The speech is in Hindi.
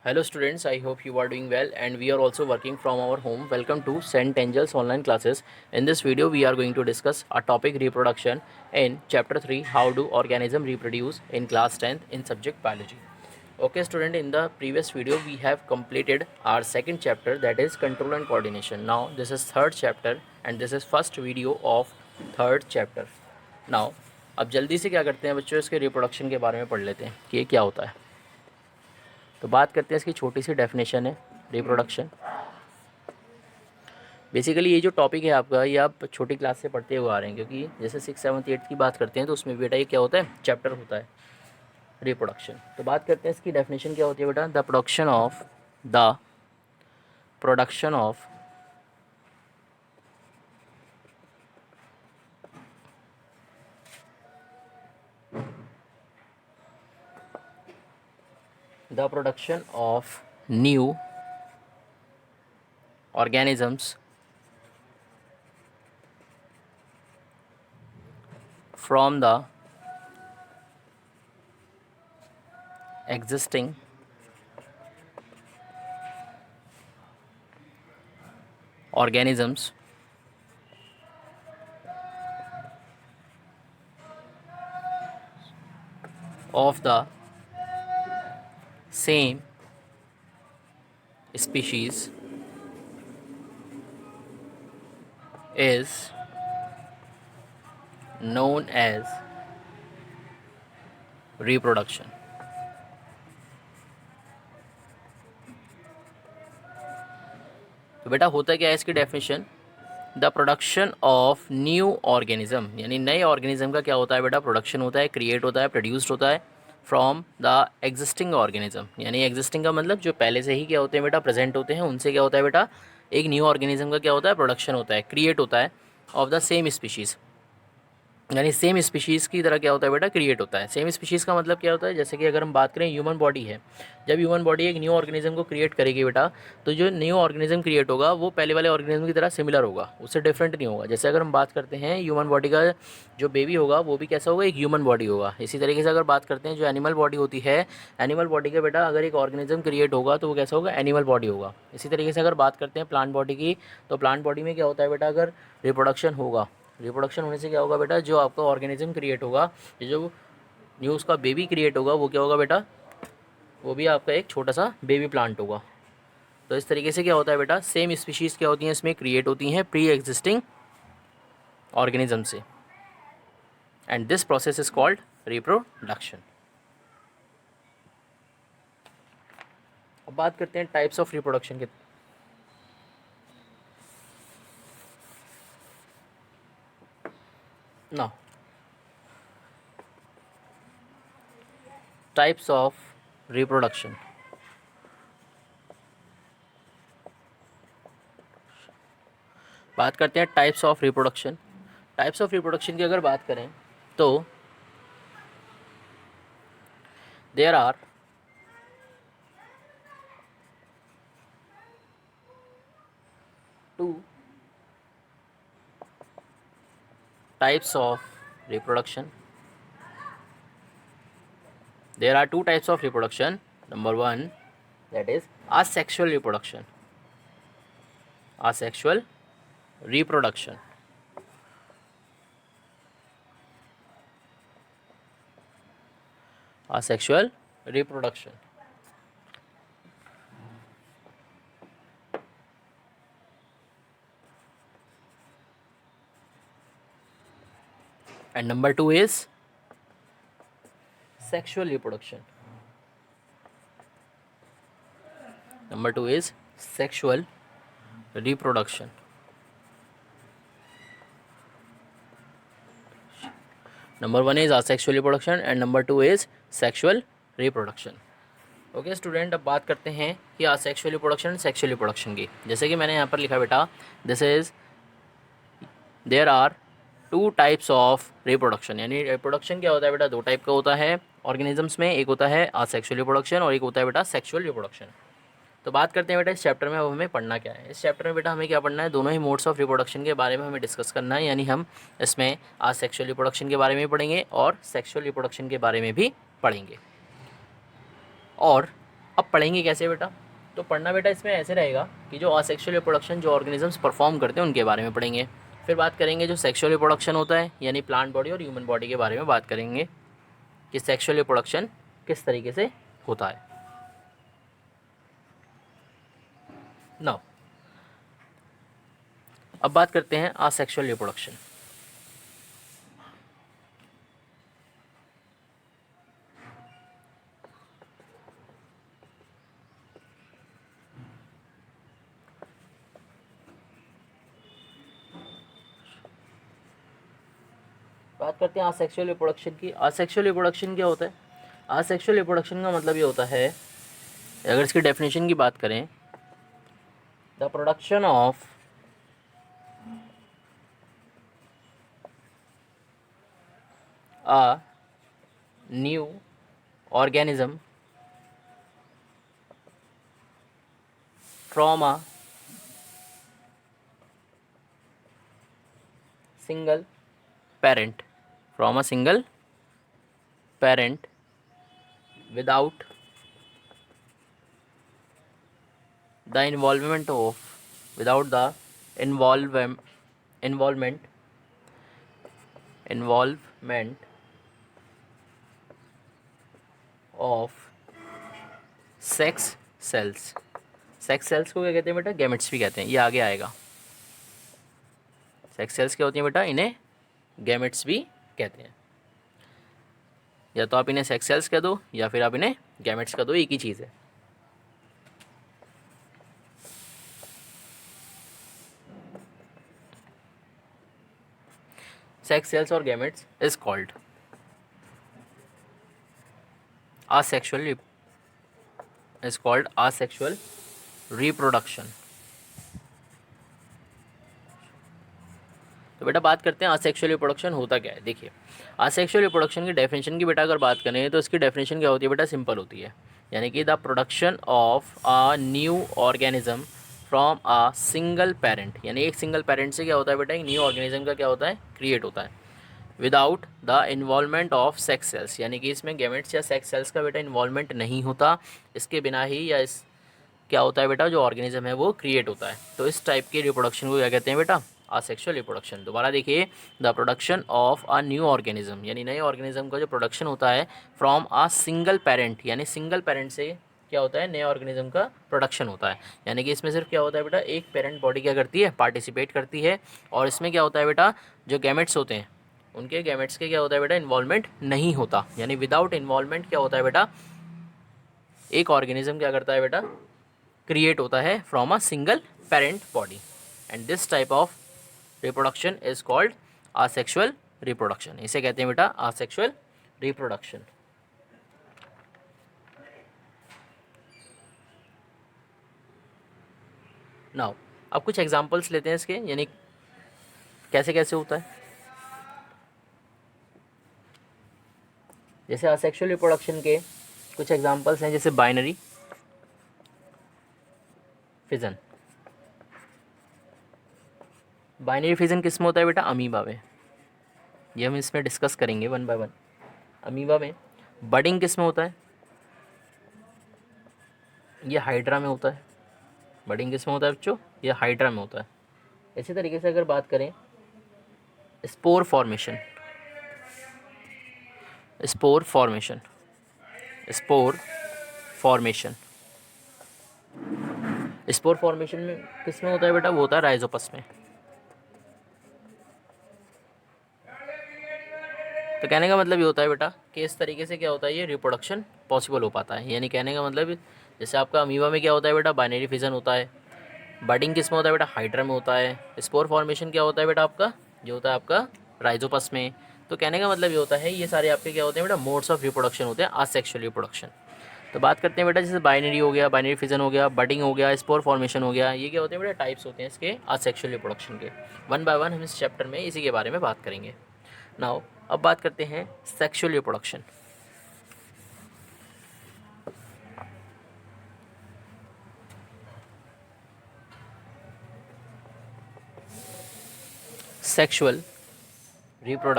Hello students, I hope you are doing well and we are also working from our home. Welcome to St. Angel's online classes. In this video we are going to discuss a topic reproduction in chapter 3, how do organism reproduce, in class 10th in subject biology. Okay student, in the previous video we have completed our second chapter, that is control and coordination. Now this is third chapter and this is first video of third chapter. Now अब जल्दी से क्या करते हैं बच्चों, इसके रिप्रोडक्शन के बारे में पढ़ लेते हैं कि ये क्या होता है। तो बात करते हैं, इसकी छोटी सी डेफिनेशन है रिप्रोडक्शन। बेसिकली ये जो टॉपिक है आपका, ये आप छोटी क्लास से पढ़ते हुए आ रहे हैं, क्योंकि जैसे 6, 7, 8 की बात करते हैं तो उसमें बेटा ये क्या होता है, चैप्टर होता है रिप्रोडक्शन। तो बात करते हैं इसकी डेफिनेशन क्या होती है बेटा, the production of the production of new organisms from the existing organisms of the same species is known as reproduction. तो बेटा होता क्या है इसकी definition, the production of new organism, यानी नए ऑर्गेनिज्म का क्या होता है बेटा, प्रोडक्शन होता है, क्रिएट होता है, प्रोड्यूस्ड होता है फ्रॉम द एग्जिस्टिंग ऑर्गेनिज्म। यानी एग्जिस्टिंग का मतलब जो पहले से ही क्या होते हैं बेटा, प्रेजेंट होते हैं, उनसे क्या होता है बेटा, एक न्यू ऑर्गेनिज्म का क्या होता है, प्रोडक्शन होता है, क्रिएट होता है, ऑफ द सेम स्पीशीज़, यानी सेम स्पीशीज़ की तरह क्या होता है बेटा, क्रिएट होता है। सेम स्पीशीज़ का मतलब क्या होता है, जैसे कि अगर हम बात करें ह्यूमन बॉडी है, जब ह्यूमन बॉडी एक न्यू ऑर्गेनिज्म को क्रिएट करेगी बेटा, तो जो न्यू ऑर्गेनिज्म क्रिएट होगा वो पहले वाले ऑर्गेनिज्म की तरह सिमिलर होगा, उससे डिफरेंट नहीं होगा। जैसे अगर हम बात करते हैं ह्यूमन बॉडी का जो बेबी होगा वो भी कैसा होगा, एक ह्यूमन बॉडी होगा। इसी तरीके से अगर बात करते हैं जो एनिमल बॉडी होती है, एनिमल बॉडी का बेटा अगर एक ऑर्गेनिज्म क्रिएट होगा तो वो कैसा होगा, एनिमल बॉडी होगा। इसी तरीके से अगर बात करते हैं प्लांट बॉडी की, तो प्लांट बॉडी में क्या होता है बेटा, अगर रिप्रोडक्शन होगा, रिप्रोडक्शन होने से क्या होगा बेटा, जो आपका ऑर्गेनिज्म क्रिएट होगा, जो न्यू उसका बेबी क्रिएट होगा, वो क्या होगा बेटा, वो भी आपका एक छोटा सा बेबी प्लांट होगा। तो इस तरीके से क्या होता है बेटा, सेम स्पीशीज़ क्या होती हैं इसमें, क्रिएट होती हैं प्री एग्जिस्टिंग ऑर्गेनिज्म से, and this process is called reproduction. अब बात करते हैं टाइप्स ऑफ रिप्रोडक्शन के। Now, types of reproduction. बात करते हैं types of reproduction. Types of reproduction की अगर बात करें तो there are two types of reproduction. There are two types of reproduction. Number one, that is asexual reproduction. Asexual reproduction. Asexual reproduction. And number two is sexual reproduction. Number two is sexual reproduction. Number one is asexual reproduction and number two is sexual reproduction. Okay student, अब बात करते हैं कि asexual reproduction, sexual reproduction की। जैसे कि मैंने यहाँ पर लिखा बेटा, this is there are two types of reproduction. यानी रिप्रोडक्शन क्या होता है बेटा, दो टाइप का होता है ऑर्गेनिजम्स में, एक होता है असेक्सुअल रिप्रोडक्शन और एक होता है बेटा सेक्सुअल रिप्रोडक्शन। तो बात करते हैं बेटा इस चैप्टर में अब हमें पढ़ना क्या है। इस चैप्टर में बेटा हमें क्या पढ़ना है, दोनों ही मोड्स ऑफ रिप्रोडक्शन के बारे में हमें डिस्कस करना है। यानी हम इसमें असेक्सुअल रिप्रोडक्शन के बारे में पढ़ेंगे और सेक्सुअल रिप्रोडक्शन के बारे में भी पढ़ेंगे। और अब पढ़ेंगे कैसे बेटा? तो पढ़ना बेटा इसमें ऐसे रहेगा कि जो असेक्सुअल रिप्रोडक्शन जो ऑर्गेनिजम्स परफॉर्म करते हैं उनके बारे में पढ़ेंगे। फिर बात करेंगे जो सेक्सुअल रिप्रोडक्शन होता है यानी प्लांट बॉडी और ह्यूमन बॉडी के बारे में बात करेंगे कि सेक्सुअल रिप्रोडक्शन किस तरीके से होता है। नाउ अब बात करते हैं असेक्सुअल रिप्रोडक्शन। बात करते हैं असेक्सुअल रिप्रोडक्शन की। असेक्सुअल रिप्रोडक्शन क्या होता है? असेक्सुअल रिप्रोडक्शन का मतलब ये होता है, अगर इसकी डेफिनेशन की बात करें, the production of a new organism from a single parent, from a single parent without the involvement of, without the involvement of sex cells. Sex cells को क्या कहते हैं बेटा? गैमेट्स भी कहते हैं, ये आगे आएगा। सेक्स सेल्स क्या होती हैं बेटा? इन्हें गैमेट्स भी कहते हैं। या तो आप इन्हें सेक्स सेल्स कह दो या फिर आप इन्हें गैमेट्स कह दो, एक ही चीज़ है। सेक्स सेल्स और gametes is called asexual is called asexual reproduction। तो बेटा बात करते हैं असेक्सुअल रिप्रोडक्शन होता क्या है। देखिए, असेक्सुअल रिप्रोडक्शन की डेफिनेशन की बेटा अगर बात करें तो इसकी डेफिनेशन क्या होती है बेटा? सिंपल होती है, यानी कि the production of a new organism from a single parent, यानी एक सिंगल पेरेंट से क्या होता है बेटा? एक न्यू ऑर्गेनिज्म का क्या होता है? क्रिएट होता है। Without the involvement of sex cells, यानी कि इसमें गैमेट्स या सेक्स सेल्स का बेटा इन्वॉल्वमेंट नहीं होता, इसके बिना ही या इस क्या होता है बेटा? जो ऑर्गेनिज्म है वो क्रिएट होता है। तो इस टाइप के रिप्रोडक्शन को क्या कहते हैं बेटा? Asexual reproduction. दोबारा देखिए, the production of a new organism, यानी नए ऑर्गेनिज्म का जो प्रोडक्शन होता है फ्रॉम अ सिंगल पेरेंट, यानी सिंगल पेरेंट से क्या होता है? नए ऑर्गेनिज्म का प्रोडक्शन होता है। यानी कि इसमें सिर्फ क्या होता है बेटा? एक पेरेंट बॉडी क्या करती है? पार्टिसिपेट करती है। और इसमें क्या होता है बेटा? जो गैमेट्स होते हैं उनके गैमेट्स के क्या होता है बेटा? इन्वॉल्वमेंट नहीं होता, यानी विदाउट इन्वॉल्वमेंट क्या होता है बेटा? एक ऑर्गेनिज्म क्या करता है बेटा? क्रिएट होता है from a single parent body. And this type of reproduction is called asexual reproduction. इसे कहते हैं बेटा असेक्सुअल रिप्रोडक्शन। नाउ अब कुछ एग्जांपल्स लेते हैं इसके, यानी कैसे कैसे होता है। जैसे असेक्सुअल रिप्रोडक्शन के कुछ एग्जांपल्स हैं, जैसे बाइनरी फिजन। बाइनरी फिजन किस में होता है बेटा? अमीबा में। ये हम इसमें डिस्कस करेंगे वन बाय वन। अमीबा में। बडिंग किस में होता है? ये हाइड्रा में होता है। बडिंग किस में होता है बच्चों? ये हाइड्रा में होता है। इसी तरीके से अगर बात करें spore formation, spore formation, spore formation, spore formation में किस में होता है बेटा? वो होता है राइजोपस में। तो कहने का मतलब ये होता है बेटा कि इस तरीके से क्या होता है? ये रिप्रोडक्शन पॉसिबल हो पाता है। यानी कहने का मतलब जैसे आपका अमीबा में क्या होता है बेटा? बाइनरी फिजन होता है। बडिंग किस में होता है बेटा? हाइड्रा में होता है। स्पोर फॉर्मेशन क्या होता है बेटा आपका? जो होता है आपका राइजोपस में। तो कहने का मतलब ये होता है ये सारे आपके क्या होते हैं बेटा? मोड्स ऑफ रिप्रोडक्शन होते हैं असेक्सुअल रिप्रोडक्शन। तो बात करते हैं बेटा जैसे बाइनरी हो गया, बाइनरी फिजन हो गया, बडिंग हो गया, स्पोर फॉर्मेशन हो गया, ये क्या होते हैं बेटा? टाइप्स होते हैं इसके असेक्सुअल रिप्रोडक्शन के। वन बाय वन हम इस चैप्टर में इसी के बारे में बात करेंगे। नाउ अब बात करते हैं सेक्सुअल रिप्रोडक्शन। Sexual reproduction